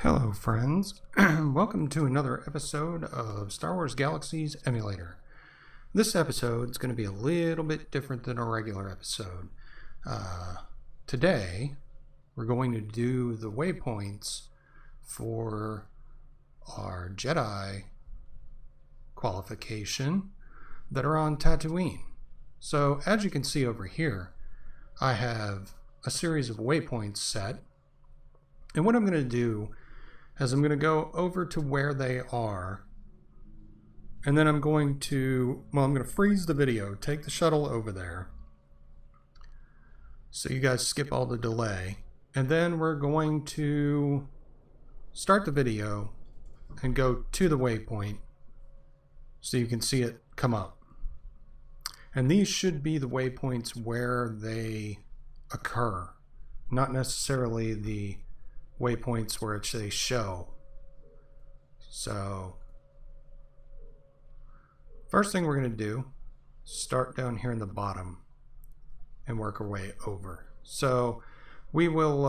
Hello friends, welcome to another episode of Star Wars Galaxies Emulator. This episode is going to be a little bit different than a regular episode. Today we're going to do the waypoints for our Jedi qualification that are on Tatooine. So as you can see over here, I have a series of waypoints set, and what I'm going to do is I'm going to go over to where they are, and then I'm going to freeze the video, take the shuttle over there, so you guys skip all the delay, and then we're going to start the video and go to the waypoint so you can see it come up. And these should be the waypoints where they occur, not necessarily the waypoints where they show. So first thing we're going to do, start down here in the bottom and work our way over. So we will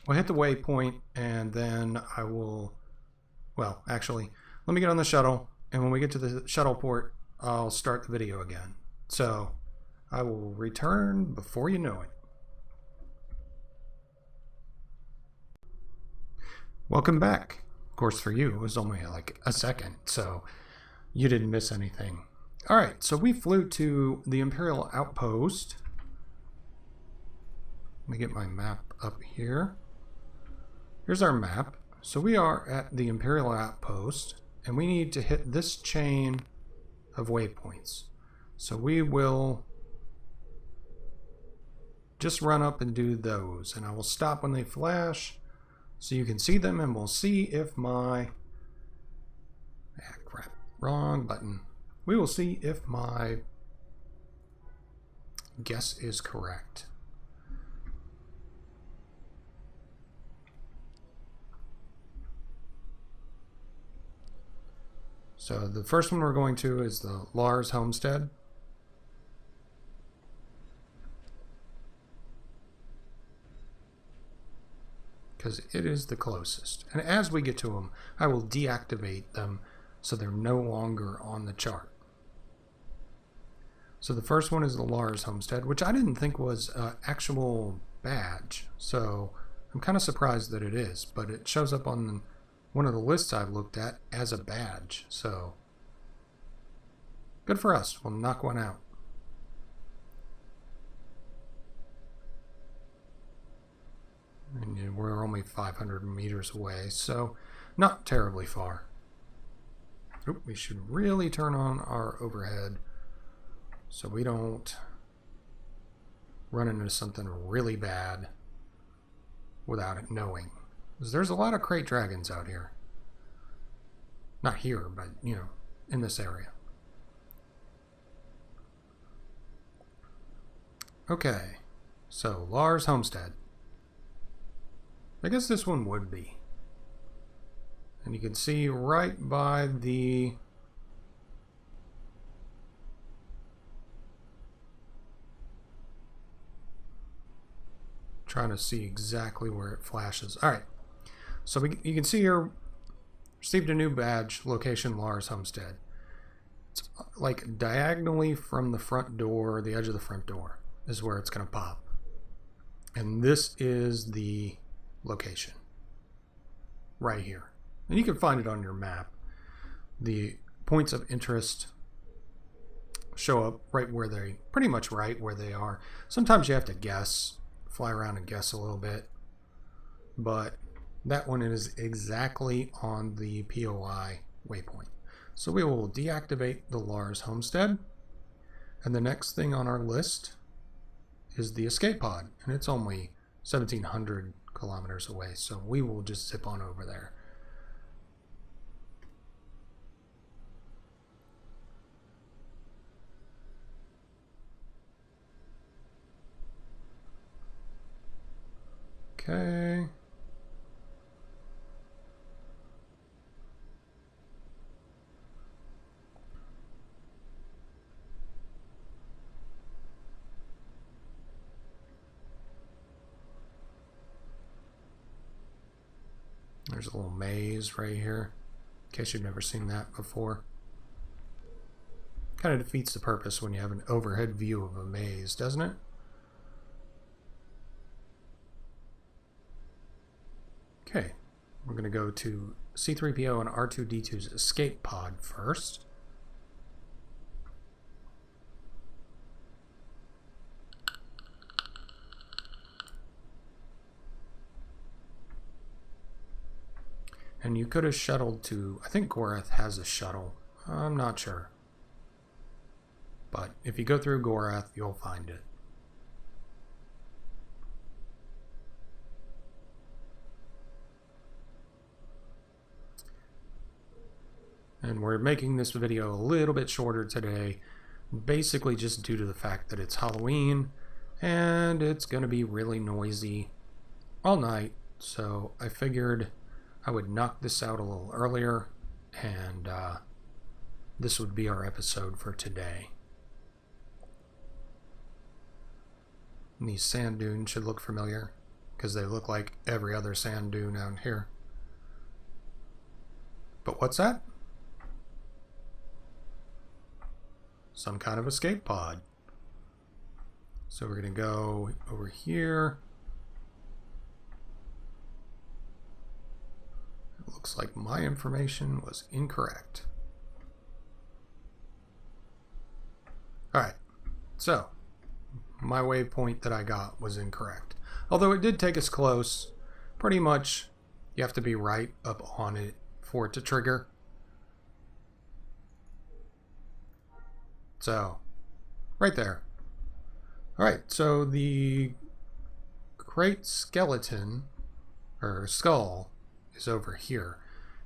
we'll hit the waypoint, and then I will, well, actually, let me get on the shuttle, and when we get to the shuttle port, I'll start the video again. So I will return before you know it. Welcome back. Of course, for you, it was only like a second, so you didn't miss anything. All right, so we flew to the Imperial Outpost. Let me get my map up here. Here's our map. So we are at the Imperial Outpost, and we need to hit this chain of waypoints. So we will just run up and do those, and I will stop when they flash, so you can see them, and we'll see if my... crap, wrong button. We will see if my guess is correct. So the first one we're going to is the Lars Homestead. Because it is the closest. And as we get to them, I will deactivate them so they're no longer on the chart. So the first one is the Lars Homestead, which I didn't think was an actual badge. So I'm kind of surprised that it is, but it shows up on one of the lists I've looked at as a badge. So good for us. We'll knock one out. And we're only 500 meters away, so not terribly far. Oop, we should really turn on our overhead so we don't run into something really bad without it knowing. Because there's a lot of Krayt dragons out here. Not here, but, you know, in this area. Okay, so Lars Homestead. I guess this one would be. And you can see right by the... trying to see exactly where it flashes. Alright, so you can see here, received a new badge, location Lars Homestead. It's like diagonally from the front door, the edge of the front door, is where it's going to pop. And this is the location right here, and you can find it on your map. The points of interest show up right where they, pretty much right where they are. Sometimes you have to guess, fly around and guess a little bit, but that one is exactly on the POI waypoint. So we will deactivate the Lars Homestead, and the next thing on our list is the escape pod, and it's only 1,700 kilometers away, so we will just zip on over there. Okay. There's a little maze right here, in case you've never seen that before. Kind of defeats the purpose when you have an overhead view of a maze, doesn't it? Okay, we're going to go to C-3PO and R2-D2's escape pod first. And you could have shuttled to, I think Gorath has a shuttle. I'm not sure. But if you go through Gorath, you'll find it. And we're making this video a little bit shorter today, basically just due to the fact that it's Halloween and it's going to be really noisy all night. So I figured I would knock this out a little earlier, and this would be our episode for today. And these sand dunes should look familiar, because they look like every other sand dune out here. But what's that? Some kind of escape pod. So we're going to go over here. It looks like my information was incorrect. Alright, so my waypoint that I got was incorrect. Although it did take us close. Pretty much you have to be right up on it for it to trigger. So, right there. Alright, so the Krayt skeleton, or skull, is over here.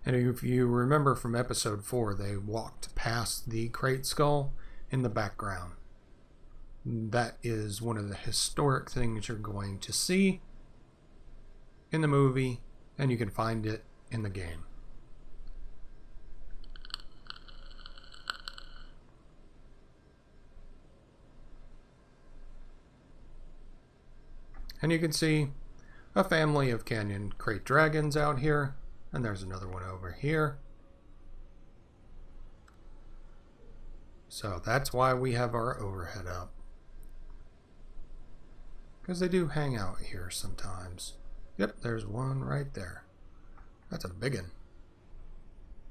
And if you remember from episode 4, they walked past the Krayt skull in the background. That is one of the historic things you're going to see in the movie, and you can find it in the game. And you can see a family of canyon krayt dragons out here, and there's another one over here. So that's why we have our overhead up, because they do hang out here sometimes. Yep, there's one right there. That's a big one.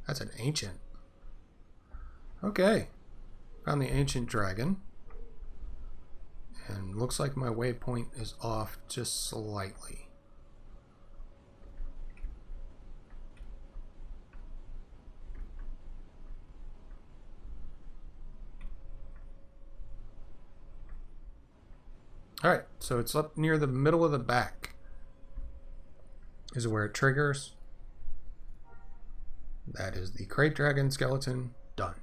That's an ancient. Okay, found the ancient dragon. And looks like my waypoint is off just slightly. Alright, so it's up near the middle of the back is where it triggers. That is the Krayt dragon skeleton done.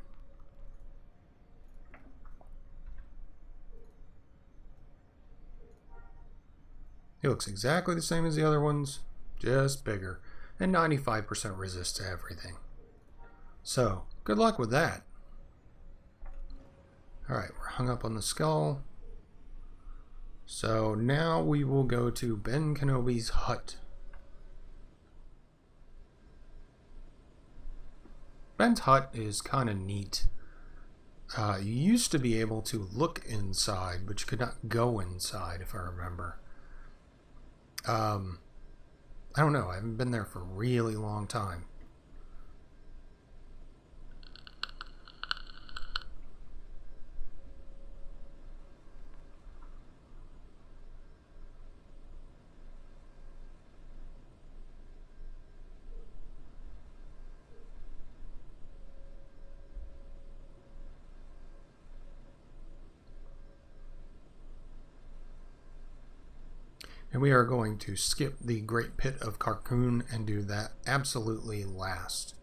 It looks exactly the same as the other ones, just bigger, and 95% resist to everything. So, good luck with that. Alright, we're hung up on the skull. So now we will go to Ben Kenobi's hut. Ben's hut is kind of neat. You used to be able to look inside, but you could not go inside, if I remember. I don't know. I haven't been there for a really long time. And we are going to skip the Great Pit of Carkoon and do that absolutely last.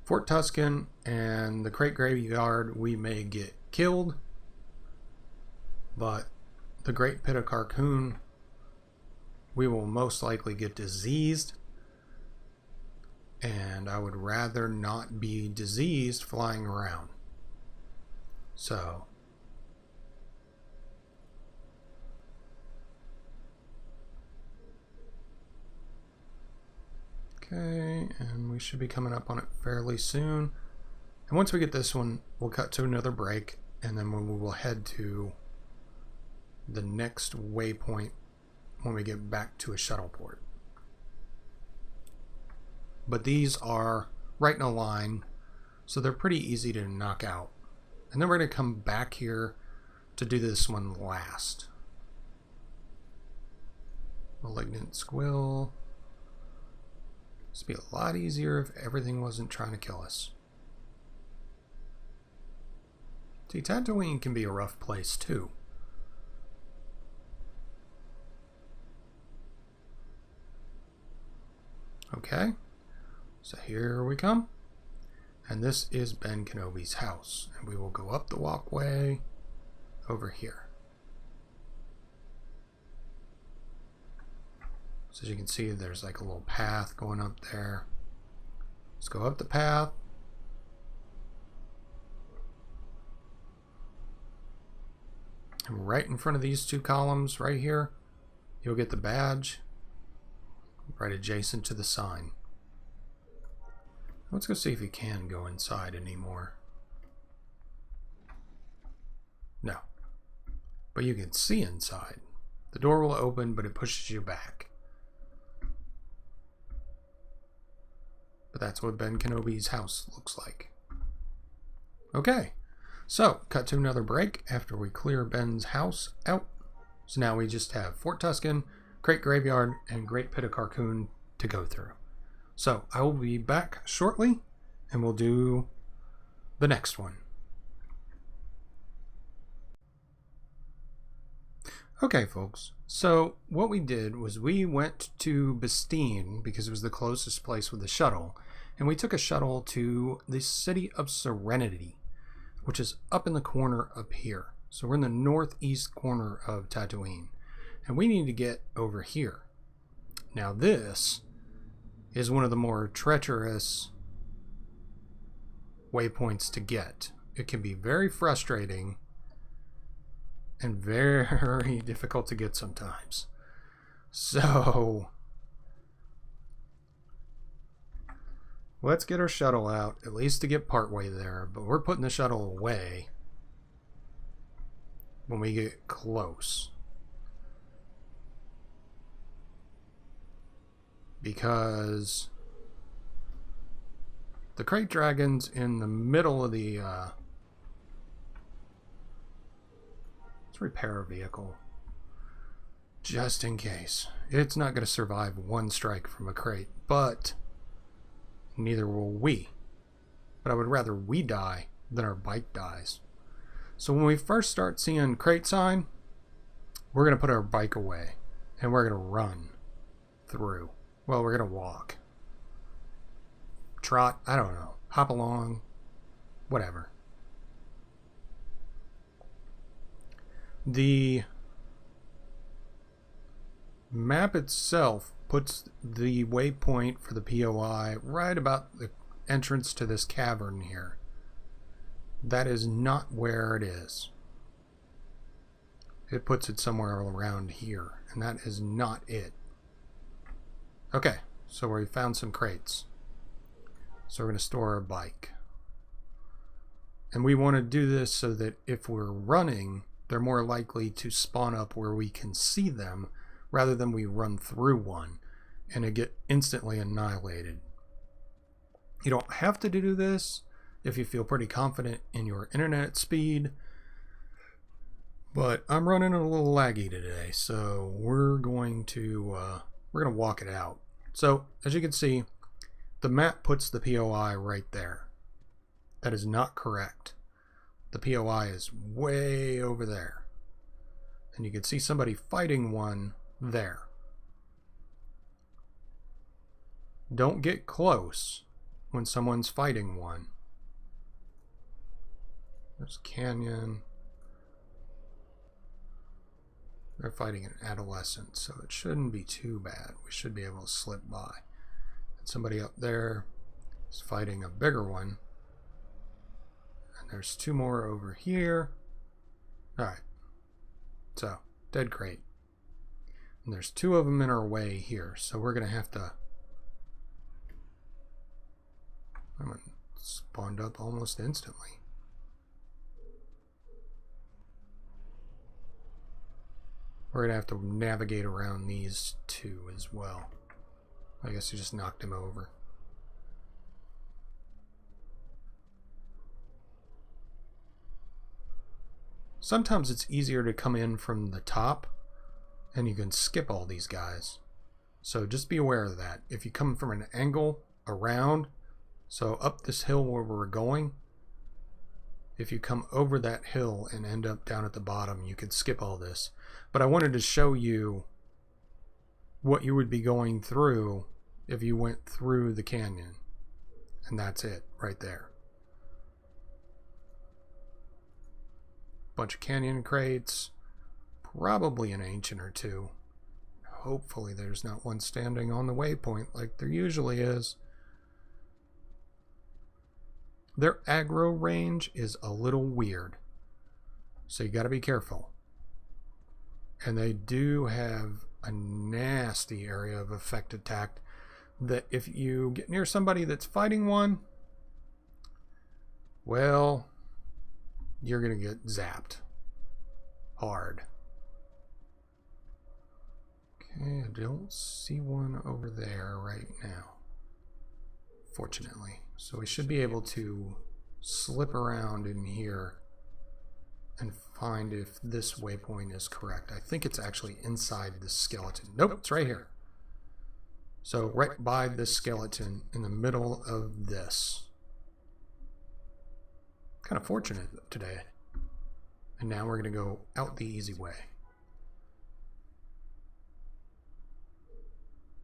Fort Tusken and the Krayt Graveyard, we may get killed, but the Great Pit of Carkoon, we will most likely get diseased, and I would rather not be diseased flying around. So Okay, and we should be coming up on it fairly soon. And once we get this one, we'll cut to another break, and then we will head to the next waypoint when we get back to a shuttle port. But these are right in a line, so they're pretty easy to knock out. And then we're going to come back here to do this one last. Malignant Squill. This would be a lot easier if everything wasn't trying to kill us. See, Tatooine can be a rough place too. Okay, so here we come. And this is Ben Kenobi's house. And we will go up the walkway over here. So as you can see, there's like a little path going up there. Let's go up the path. And right in front of these two columns right here, you'll get the badge right adjacent to the sign. Let's go see if you can go inside anymore. No. But you can see inside. The door will open, but it pushes you back. But that's what Ben Kenobi's house looks like. Okay. So, cut to another break after we clear Ben's house out. So now we just have Fort Tusken, Krayt Graveyard, and Great Pit of Carkoon to go through. So, I will be back shortly, and we'll do the next one. Okay, folks. So, what we did was we went to Bastine, because it was the closest place with the shuttle, and we took a shuttle to the City of Serenity, which is up in the corner up here. So, we're in the northeast corner of Tatooine, and we need to get over here. Now, this is one of the more treacherous waypoints to get. It can be very frustrating and very difficult to get sometimes. So let's get our shuttle out, at least to get partway there, but we're putting the shuttle away when we get close. Because the Krayt Dragon's in the middle of the let's repair our vehicle just in case. It's not going to survive one strike from a Krayt, but neither will we. But I would rather we die than our bike dies. So when we first start seeing Krayt sign, we're going to put our bike away and we're going to run through. Well, we're going to walk. Trot, I don't know. Hop along. Whatever. The map itself puts the waypoint for the POI right about the entrance to this cavern here. That is not where it is. It puts it somewhere around here, and that is not it. Okay, so we found some crates. So we're going to store our bike. And we want to do this so that if we're running, they're more likely to spawn up where we can see them rather than we run through one and it get instantly annihilated. You don't have to do this if you feel pretty confident in your internet speed, but I'm running a little laggy today, so we're going to walk it out. So as you can see, the map puts the POI right there. That is not correct. The POI is way over there. And you can see somebody fighting one there. Don't get close when someone's fighting one. There's Canyon. They're fighting an adolescent, so it shouldn't be too bad. We should be able to slip by. And somebody up there is fighting a bigger one. And there's two more over here. Alright. So, dead Krayt. And there's two of them in our way here, so we're going to have to I'm spawned up almost instantly. We're going to have to navigate around these two as well. I guess you just knocked him over. Sometimes it's easier to come in from the top and you can skip all these guys. So just be aware of that. If you come from an angle around, so up this hill where we're going, if you come over that hill and end up down at the bottom, you can skip all this. But I wanted to show you what you would be going through if you went through the canyon. And that's it right there. Bunch of canyon crates, probably an ancient or two. Hopefully there's not one standing on the waypoint like there usually is. Their aggro range is a little weird, so you got to be careful. And they do have a nasty area of effect attack that if you get near somebody that's fighting one, well, you're going to get zapped hard. Okay, I don't see one over there right now, fortunately. So we should be able to slip around in here and find if this waypoint is correct. I think it's actually inside the skeleton. Nope, it's right here. So right by this skeleton in the middle of this. Kind of fortunate today. And now we're going to go out the easy way.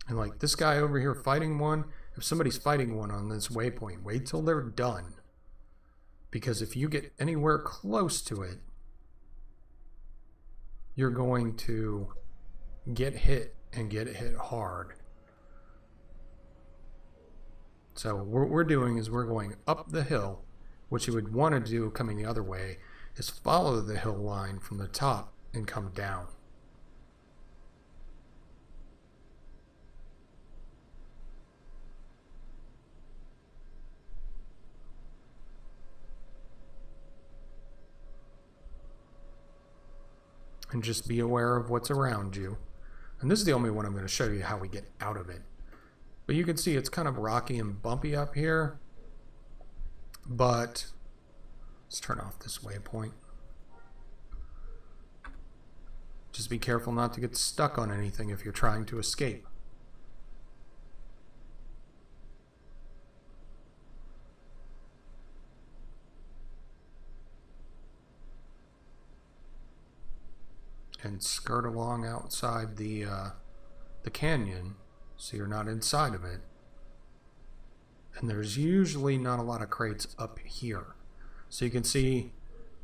And like this guy over here fighting one, if somebody's fighting one on this waypoint, wait till they're done. Because if you get anywhere close to it, you're going to get hit and get hit hard. So what we're doing is we're going up the hill. What you would want to do coming the other way is follow the hill line from the top and come down. And just be aware of what's around you. And this is the only one I'm going to show you how we get out of it. But you can see it's kind of rocky and bumpy up here. But let's turn off this waypoint. Just be careful not to get stuck on anything if you're trying to escape. And skirt along outside the canyon so you're not inside of it. And there's usually not a lot of crates up here. So you can see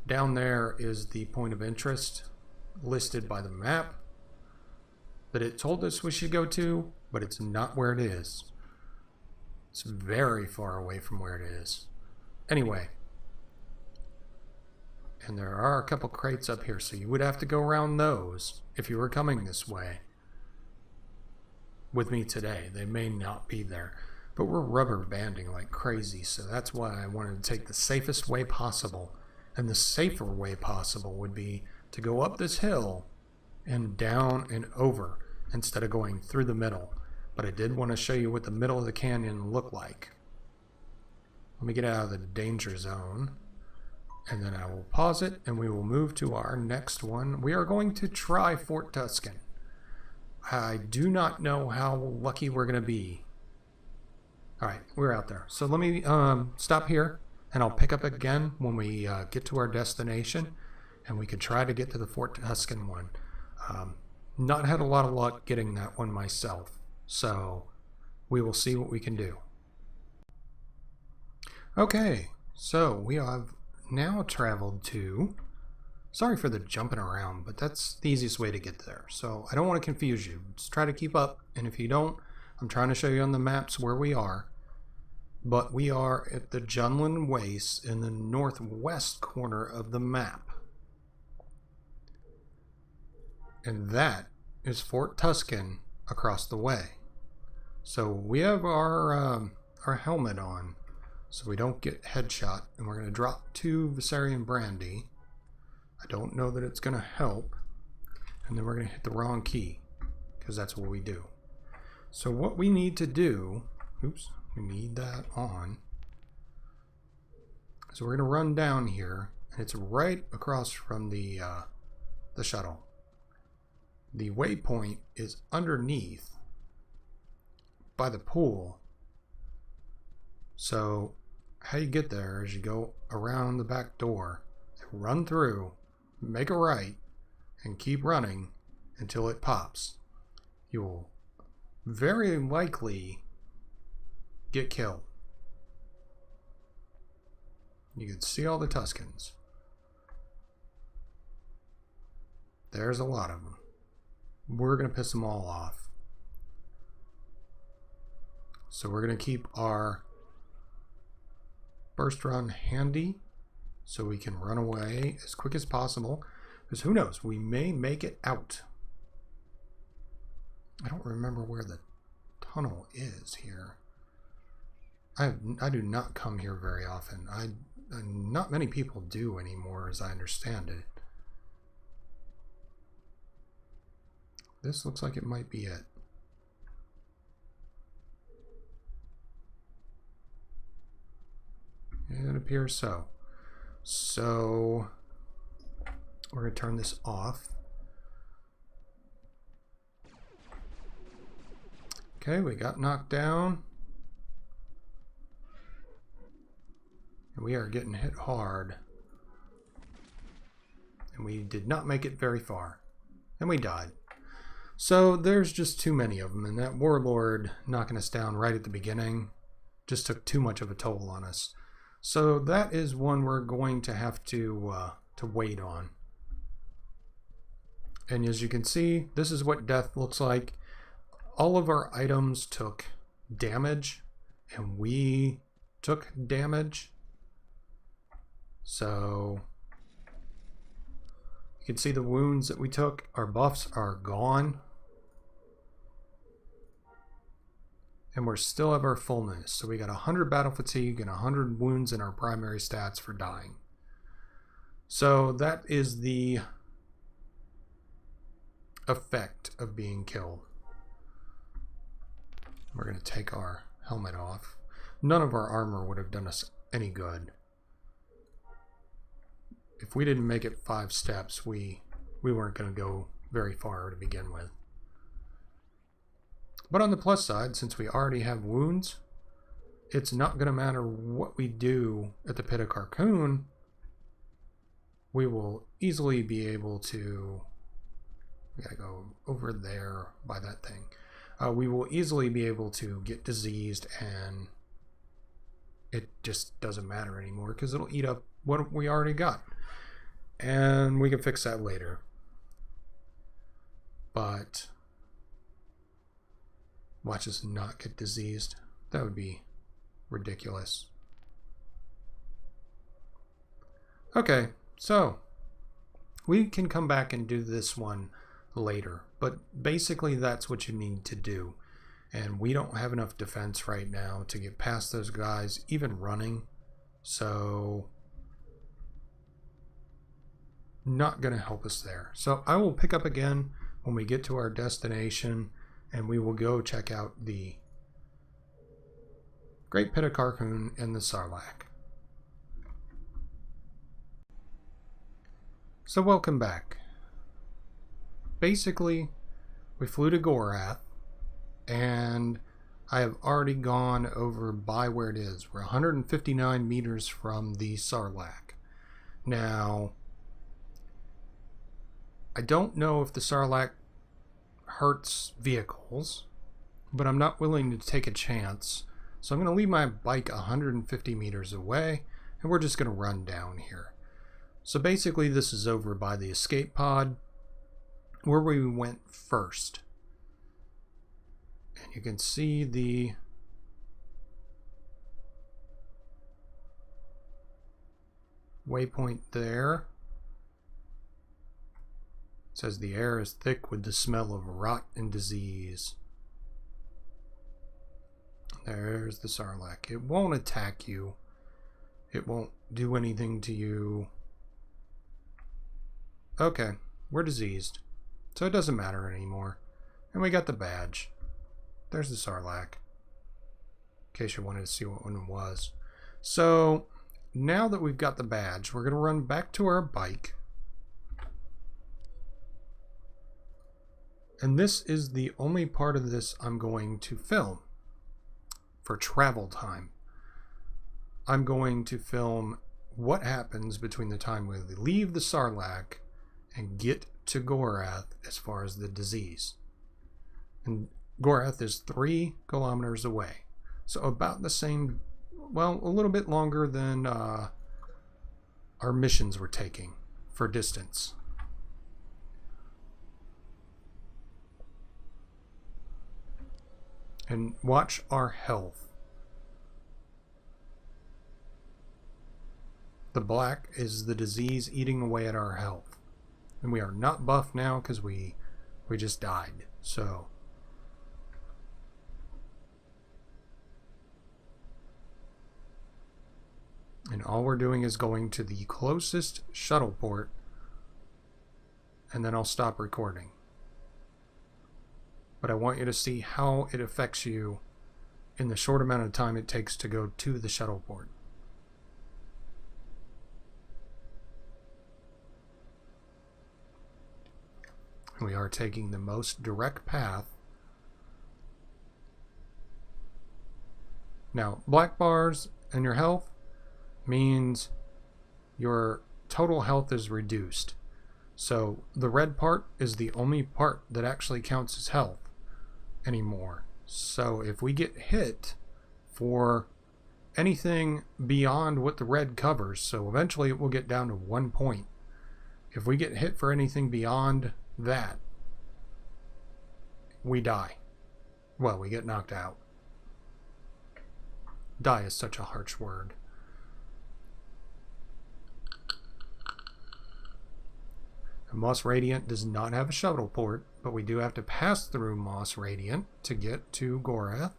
down there is the point of interest listed by the map that it told us we should go to, but it's not where it is. It's very far away from where it is. Anyway. And there are a couple crates up here, so you would have to go around those if you were coming this way with me today. They may not be there, but we're rubber banding like crazy, so that's why I wanted to take the safest way possible. And the safer way possible would be to go up this hill and down and over instead of going through the middle. But I did want to show you what the middle of the canyon looked like. Let me get out of the danger zone. And then I will pause it, and we will move to our next one. We are going to try Fort Tusken. I do not know how lucky we're going to be. All right, we're out there. So let me stop here, and I'll pick up again when we get to our destination, and we can try to get to the Fort Tusken one. Not had a lot of luck getting that one myself, so we will see what we can do. Okay, so we have now traveled to, sorry for the jumping around, but that's the easiest way to get there. So I don't want to confuse you. Just try to keep up. And if you don't, I'm trying to show you on the maps where we are. But we are at the Junlin Waste in the northwest corner of the map. And that is Fort Tusken across the way. So we have our helmet on. so we don't get headshot, and we're going to drop 2 Viserion Brandy. I don't know that it's going to help, and then we're going to hit the wrong key, because that's what we do. So what we need to do, oops, we need that on. So we're going to run down here, and it's right across from the shuttle. The waypoint is underneath by the pool. So how you get there is you go around the back door, and run through, make a right, and keep running until it pops. You will very likely get killed. You can see all the Tuskens. There's a lot of them. We're going to piss them all off. So we're going to keep our burst run handy so we can run away as quick as possible. Because who knows, we may make it out. I don't remember where the tunnel is here. I do not come here very often. Not many people do anymore, as I understand it. This looks like it might be it. It appears so. So we're going to turn this off. Okay, we got knocked down. And we are getting hit hard. And we did not make it very far. And we died. So there's just too many of them. And that warlord knocking us down right at the beginning just took too much of a toll on us. So that is one we're going to have to wait on. And as you can see, this is what death looks like. All of our items took damage, and we took damage. So you can see the wounds that we took. Our buffs are gone. And we still have our fullness. So we got 100 battle fatigue and 100 wounds in our primary stats for dying. So that is the effect of being killed. We're going to take our helmet off. None of our armor would have done us any good. If we didn't make it 5 steps, we weren't going to go very far to begin with. But on the plus side, since we already have wounds, it's not going to matter what we do at the Pit of Carkoon. We will easily be able to... We gotta go over there by that thing. We will easily be able to get diseased, and it just doesn't matter anymore because it'll eat up what we already got. And we can fix that later. But watch us not get diseased. That would be ridiculous. Okay, so we can come back and do this one later, but basically that's what you need to do. And we don't have enough defense right now to get past those guys, even running. So not going to help us there. So I will pick up again when we get to our destination, and we will go check out the Great Pit of Carkoon and the Sarlacc. So welcome back. Basically, we flew to Gorath, and I have already gone over by where it is. We're 159 meters from the Sarlacc. Now, I don't know if the Sarlacc hurts vehicles, but I'm not willing to take a chance. So I'm going to leave my bike 150 meters away, and we're just going to run down here. So basically this is over by the escape pod, where we went first. And you can see the waypoint there. It says the air is thick with the smell of rot and disease. There's the Sarlacc. It won't attack you. It won't do anything to you. Okay, we're diseased, so it doesn't matter anymore. And we got the badge. There's the Sarlacc, in case you wanted to see what one it was. So now that we've got the badge, we're going to run back to our bike. And this is the only part of this I'm going to film for travel time. I'm going to film what happens between the time we leave the Sarlacc and get to Gorath as far as the disease. And Gorath is 3 kilometers away. So about the same, well, a little bit longer than our missions were taking for distance. And watch our health. The black is the disease eating away at our health. And we are not buff now because we just died. So and all we're doing is going to the closest shuttle port, and then I'll stop recording. But I want you to see how it affects you in the short amount of time it takes to go to the shuttle port. We are taking the most direct path. Now, black bars and your health means your total health is reduced. So the red part is the only part that actually counts as health anymore. So if we get hit for anything beyond what the red covers, so eventually it will get down to 1 point. If we get hit for anything beyond that, we die. Well, we get knocked out. Die is such a harsh word. Moss Radiant does not have a shuttle port, but we do have to pass through Moss Radiant to get to Gorath.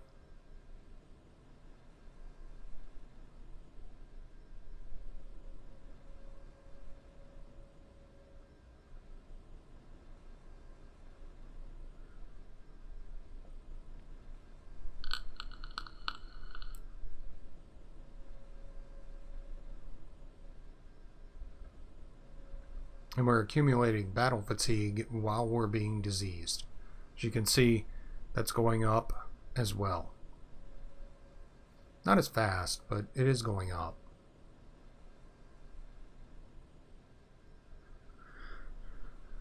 And we're accumulating battle fatigue while we're being diseased. As you can see, that's going up as well. Not as fast, but it is going up.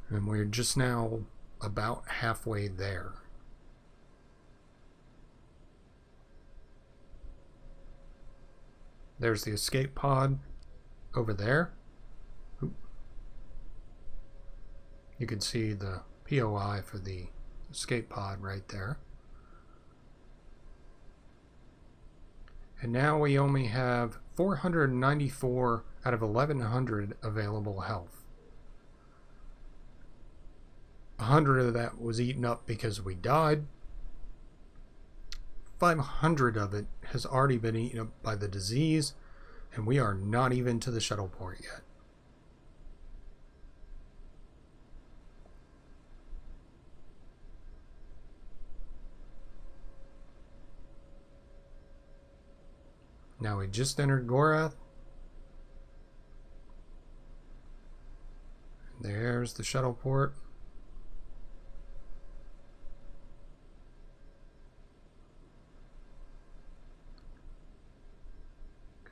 And we're just now about halfway there. There's the escape pod over there. You can see the POI for the escape pod right there. And now we only have 494 out of 1100 available health. 100 of that was eaten up because we died. 500 of it has already been eaten up by the disease, and we are not even to the shuttle port yet. Now we just entered Gorath. There's the shuttle port.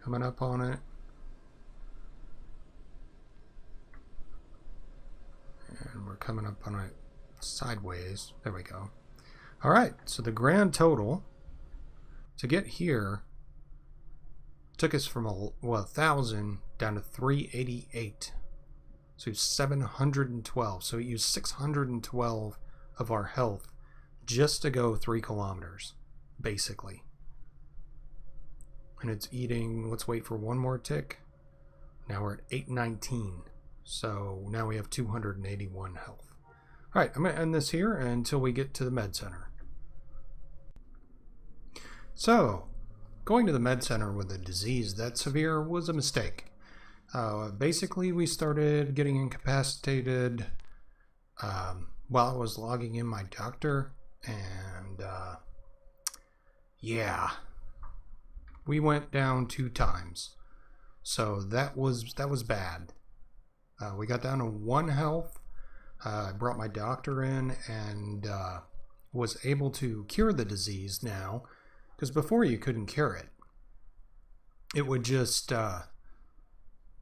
Coming up on it. And we're coming up on it sideways. There we go. All right, so the grand total to get here took us from 1,000 down to 388. So 712. So we used 612 of our health just to go 3 kilometers, basically. And it's eating, let's wait for one more tick. Now we're at 819. So now we have 281 health. All right, I'm going to end this here until we get to the med center. So, going to the med center with a disease that severe was a mistake. Basically, we started getting incapacitated while I was logging in my doctor, and yeah, we went down 2 times. So that was bad. We got down to 1 health. I brought my doctor in and was able to cure the disease now, because before you couldn't cure it. It would just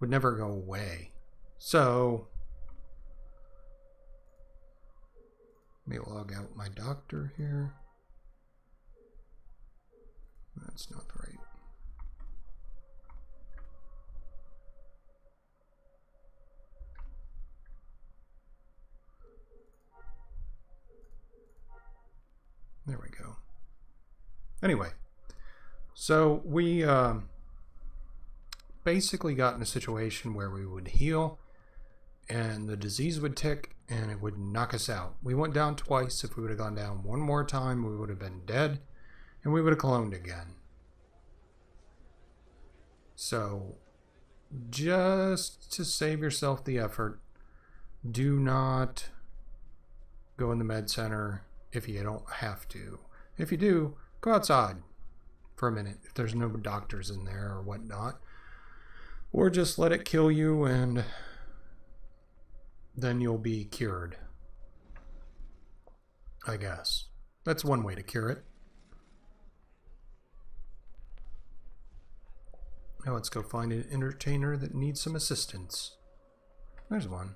would never go away. So let me log out my doctor here. That's not right. There we go. Anyway, so we basically got in a situation where we would heal and the disease would tick and it would knock us out. We went down twice. If we would have gone down one more time, we would have been dead and we would have cloned again. So just to save yourself the effort, do not go in the med center if you don't have to. If you do, go outside for a minute if there's no doctors in there or whatnot. Or just let it kill you and then you'll be cured. I guess. That's one way to cure it. Now let's go find an entertainer that needs some assistance. There's one.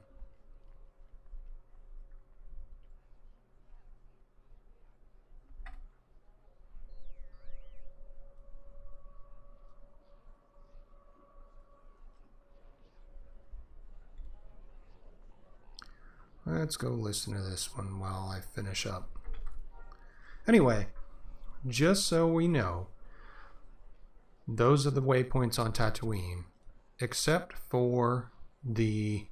Let's go listen to this one while I finish up. Anyway, just so we know, those are the waypoints on Tatooine, except for the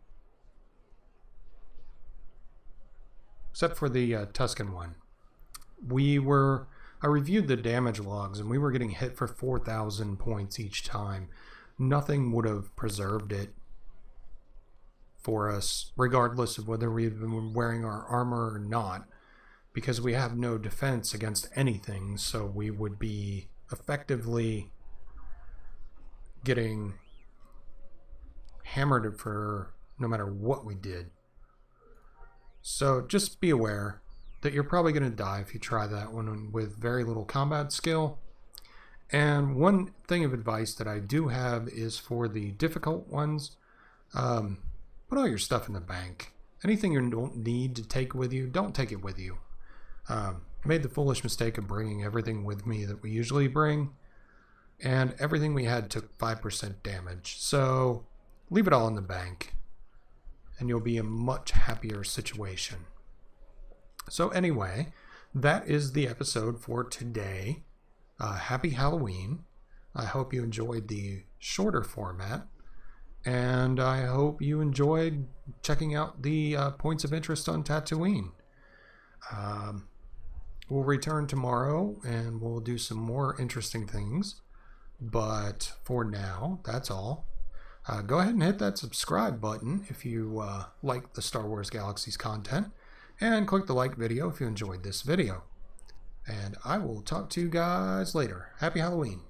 Tusken one. I reviewed the damage logs and we were getting hit for 4,000 points each time. Nothing would have preserved it for us, regardless of whether we've been wearing our armor or not, because we have no defense against anything, so we would be effectively getting hammered for no matter what we did. So just be aware that you're probably going to die if you try that one with very little combat skill. And one thing of advice that I do have is for the difficult ones, put all your stuff in the bank. Anything you don't need to take with you, don't take it with you. Made the foolish mistake of bringing everything with me that we usually bring, and everything we had took 5% damage. So leave it all in the bank, and you'll be in a much happier situation. So anyway, that is the episode for today. Happy Halloween. I hope you enjoyed the shorter format. And I hope you enjoyed checking out the points of interest on Tatooine. We'll return tomorrow and we'll do some more interesting things. But for now, that's all. Go ahead and hit that subscribe button if you like the Star Wars Galaxies content. And click the like video if you enjoyed this video. And I will talk to you guys later. Happy Halloween.